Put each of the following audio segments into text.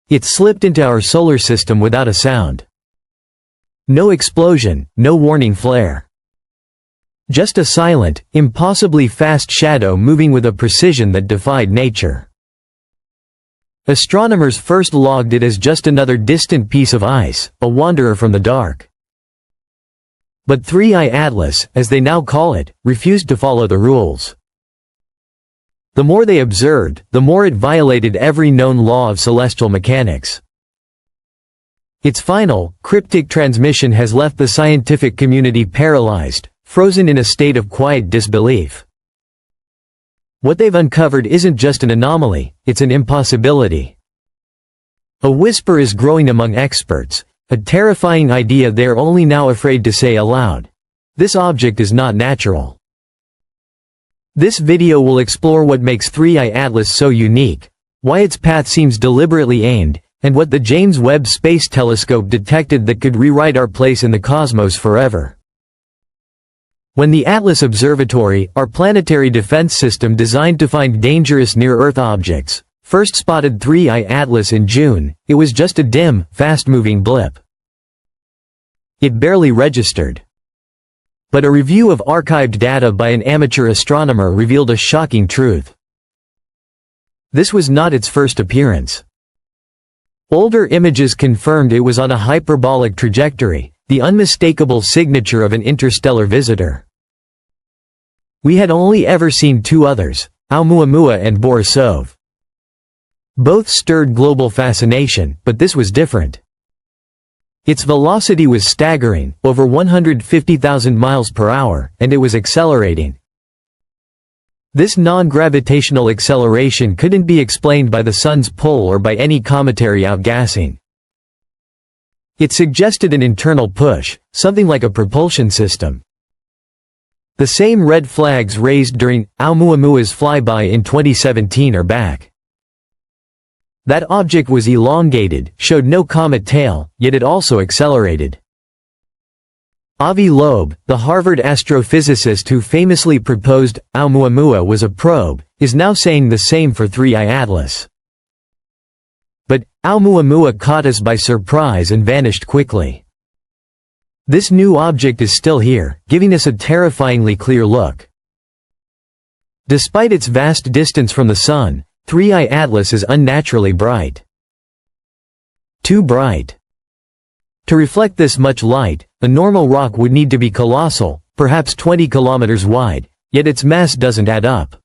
It slipped into our solar system without a sound. No explosion, no warning flare. Just a silent, impossibly fast shadow moving with a precision that defied nature. Astronomers first logged it as just another distant piece of ice, a wanderer from the dark. But 3I Atlas, as they now call it, refused to follow the rules. The more they observed, the more it violated every known law of celestial mechanics. Its final, cryptic transmission has left the scientific community paralyzed, frozen in a state of quiet disbelief. What they've uncovered isn't just an anomaly, it's an impossibility. A whisper is growing among experts, a terrifying idea they're only now afraid to say aloud. This object is not natural. This video will explore what makes 3I Atlas so unique, why its path seems deliberately aimed, and what the James Webb Space Telescope detected that could rewrite our place in the cosmos forever. When the Atlas Observatory, our planetary defense system designed to find dangerous near-Earth objects, first spotted 3I Atlas in June, it was just a dim, fast-moving blip. It barely registered. But a review of archived data by an amateur astronomer revealed a shocking truth. This was not its first appearance. Older images confirmed it was on a hyperbolic trajectory, the unmistakable signature of an interstellar visitor. We had only ever seen two others, Oumuamua and Borisov. Both stirred global fascination, but this was different. Its velocity was staggering, over 150,000 miles per hour, and it was accelerating. This non-gravitational acceleration couldn't be explained by the sun's pull or by any cometary outgassing. It suggested an internal push, something like a propulsion system. The same red flags raised during Oumuamua's flyby in 2017 are back. That object was elongated, showed no comet tail, yet it also accelerated. Avi Loeb, the Harvard astrophysicist who famously proposed Oumuamua was a probe, is now saying the same for 3I Atlas. But Oumuamua caught us by surprise and vanished quickly. This new object is still here, giving us a terrifyingly clear look. Despite its vast distance from the Sun, 3I Atlas is unnaturally bright. Too bright. To reflect this much light, a normal rock would need to be colossal, perhaps 20 kilometers wide, yet its mass doesn't add up.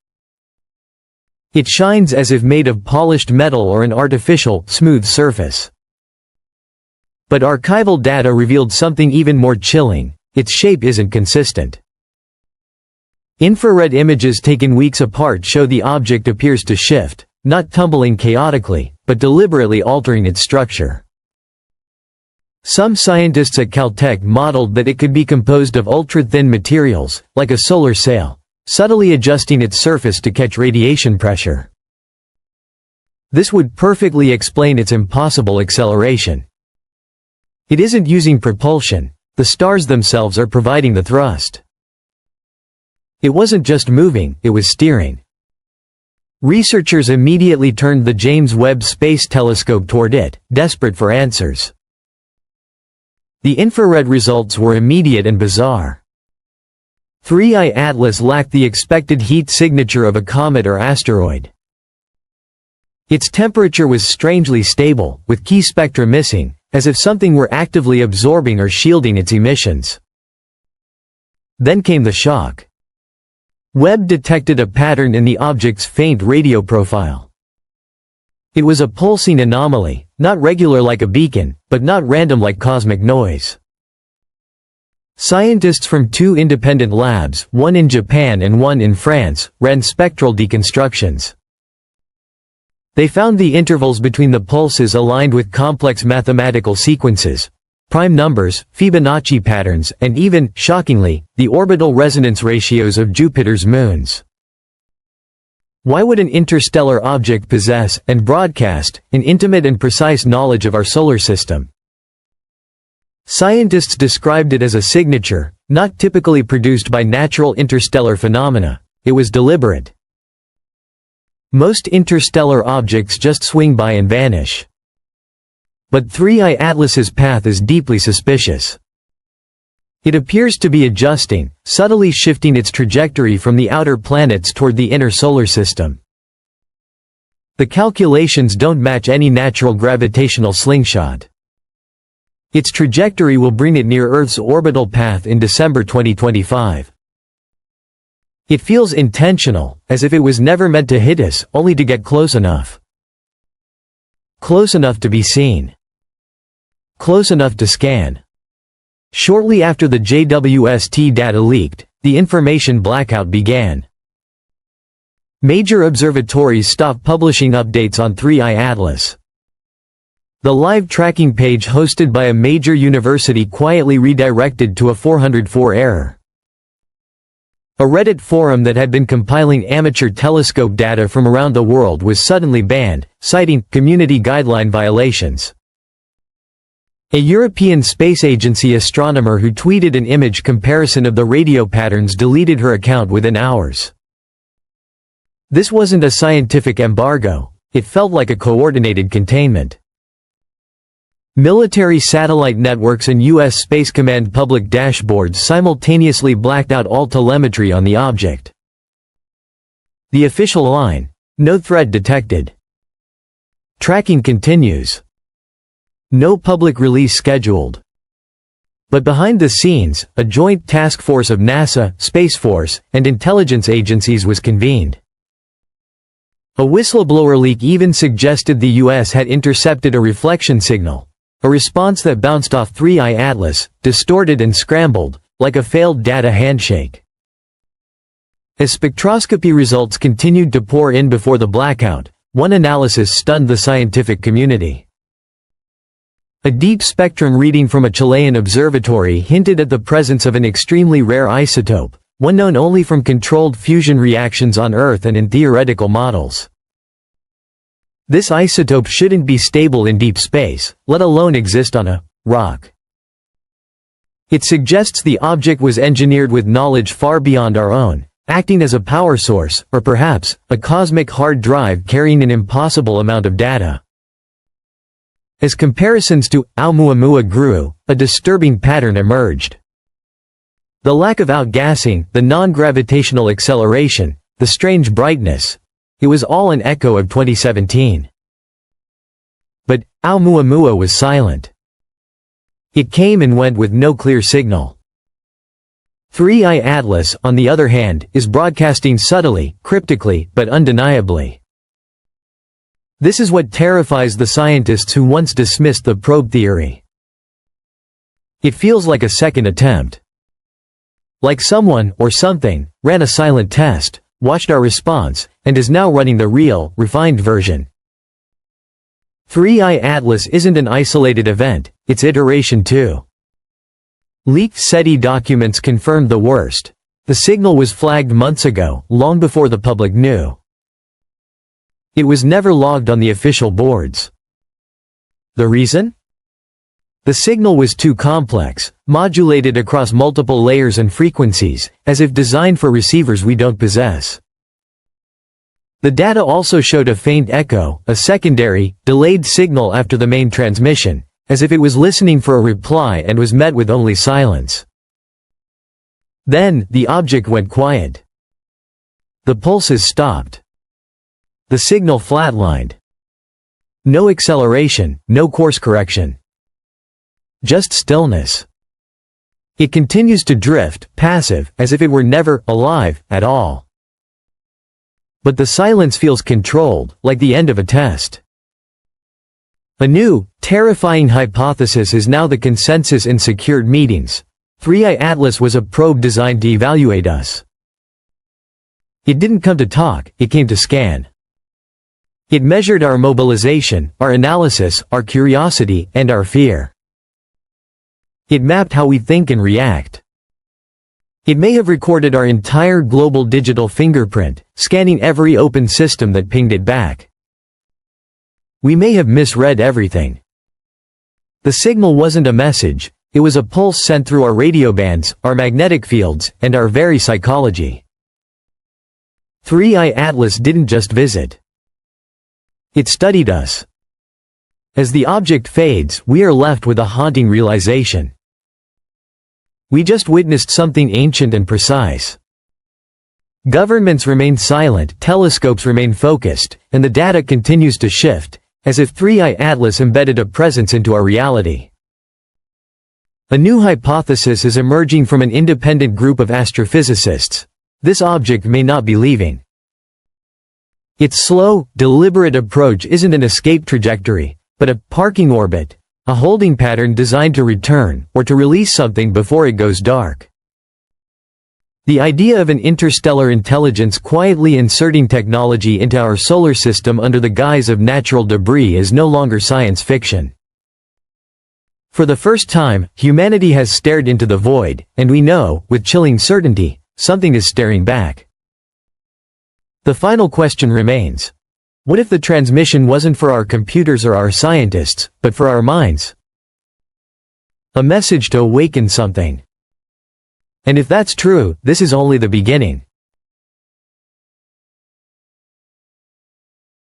It shines as if made of polished metal or an artificial, smooth surface. But archival data revealed something even more chilling: its shape isn't consistent. Infrared images taken weeks apart show the object appears to shift, not tumbling chaotically, but deliberately altering its structure. Some scientists at Caltech modeled that it could be composed of ultra-thin materials, like a solar sail, subtly adjusting its surface to catch radiation pressure. This would perfectly explain its impossible acceleration. It isn't using propulsion, the stars themselves are providing the thrust. It wasn't just moving, it was steering. Researchers immediately turned the James Webb Space Telescope toward it, desperate for answers. The infrared results were immediate and bizarre. 3I Atlas lacked the expected heat signature of a comet or asteroid. Its temperature was strangely stable, with key spectra missing, as if something were actively absorbing or shielding its emissions. Then came the shock. Webb detected a pattern in the object's faint radio profile. It was a pulsing anomaly, not regular like a beacon, but not random like cosmic noise. Scientists from two independent labs, one in Japan and one in France, ran spectral deconstructions. They found the intervals between the pulses aligned with complex mathematical sequences, prime numbers, Fibonacci patterns, and even, shockingly, the orbital resonance ratios of Jupiter's moons. Why would an interstellar object possess, and broadcast, an intimate and precise knowledge of our solar system? Scientists described it as a signature, not typically produced by natural interstellar phenomena. It was deliberate. Most interstellar objects just swing by and vanish. But 3I Atlas's path is deeply suspicious. It appears to be adjusting, subtly shifting its trajectory from the outer planets toward the inner solar system. The calculations don't match any natural gravitational slingshot. Its trajectory will bring it near Earth's orbital path in December 2025. It feels intentional, as if it was never meant to hit us, only to get close enough. Close enough to be seen. Close enough to scan. Shortly after the JWST data leaked, the information blackout began. Major observatories stopped publishing updates on 3I Atlas. The live tracking page hosted by a major university quietly redirected to a 404 error. A Reddit forum that had been compiling amateur telescope data from around the world was suddenly banned, citing community guideline violations. A European Space Agency astronomer who tweeted an image comparison of the radio patterns deleted her account within hours. This wasn't a scientific embargo, it felt like a coordinated containment. Military satellite networks and U.S. Space Command public dashboards simultaneously blacked out all telemetry on the object. The official line: no threat detected. Tracking continues. No public release scheduled. But behind the scenes, a joint task force of NASA, Space Force, and intelligence agencies was convened. A whistleblower leak even suggested the U.S. had intercepted a reflection signal. A response that bounced off 3I Atlas, distorted and scrambled, like a failed data handshake. As spectroscopy results continued to pour in before the blackout, one analysis stunned the scientific community. A deep spectrum reading from a Chilean observatory hinted at the presence of an extremely rare isotope, one known only from controlled fusion reactions on Earth and in theoretical models. This isotope shouldn't be stable in deep space, let alone exist on a rock. It suggests the object was engineered with knowledge far beyond our own, acting as a power source, or perhaps, a cosmic hard drive carrying an impossible amount of data. As comparisons to Oumuamua grew, a disturbing pattern emerged. The lack of outgassing, the non-gravitational acceleration, the strange brightness. It was all an echo of 2017. But Oumuamua was silent. It came and went with no clear signal. 3I Atlas, on the other hand, is broadcasting subtly, cryptically, but undeniably. This is what terrifies the scientists who once dismissed the probe theory. It feels like a second attempt. Like someone, or something, ran a silent test, watched our response, and is now running the real, refined version. 3I Atlas isn't an isolated event, it's iteration 2. Leaked SETI documents confirmed the worst. The signal was flagged months ago, long before the public knew. It was never logged on the official boards. The reason? The signal was too complex, modulated across multiple layers and frequencies, as if designed for receivers we don't possess. The data also showed a faint echo, a secondary, delayed signal after the main transmission, as if it was listening for a reply and was met with only silence. Then, the object went quiet. The pulses stopped. The signal flatlined. No acceleration, no course correction. Just stillness. It continues to drift, passive, as if it were never alive at all. But the silence feels controlled, like the end of a test. A new, terrifying hypothesis is now the consensus in secured meetings. 3I Atlas was a probe designed to evaluate us. It didn't come to talk, it came to scan. It measured our mobilization, our analysis, our curiosity, and our fear. It mapped how we think and react. It may have recorded our entire global digital fingerprint, scanning every open system that pinged it back. We may have misread everything. The signal wasn't a message, it was a pulse sent through our radio bands, our magnetic fields, and our very psychology. 3I Atlas didn't just visit. It studied us. As the object fades, we are left with a haunting realization. We just witnessed something ancient and precise. Governments remain silent, telescopes remain focused, and the data continues to shift, as if 3i Atlas embedded a presence into our reality. A new hypothesis is emerging from an independent group of astrophysicists. This object may not be leaving. Its slow, deliberate approach isn't an escape trajectory, but a parking orbit, a holding pattern designed to return, or to release something before it goes dark. The idea of an interstellar intelligence quietly inserting technology into our solar system under the guise of natural debris is no longer science fiction. For the first time, humanity has stared into the void, and we know, with chilling certainty, something is staring back. The final question remains. What if the transmission wasn't for our computers or our scientists, but for our minds? A message to awaken something. And if that's true, this is only the beginning.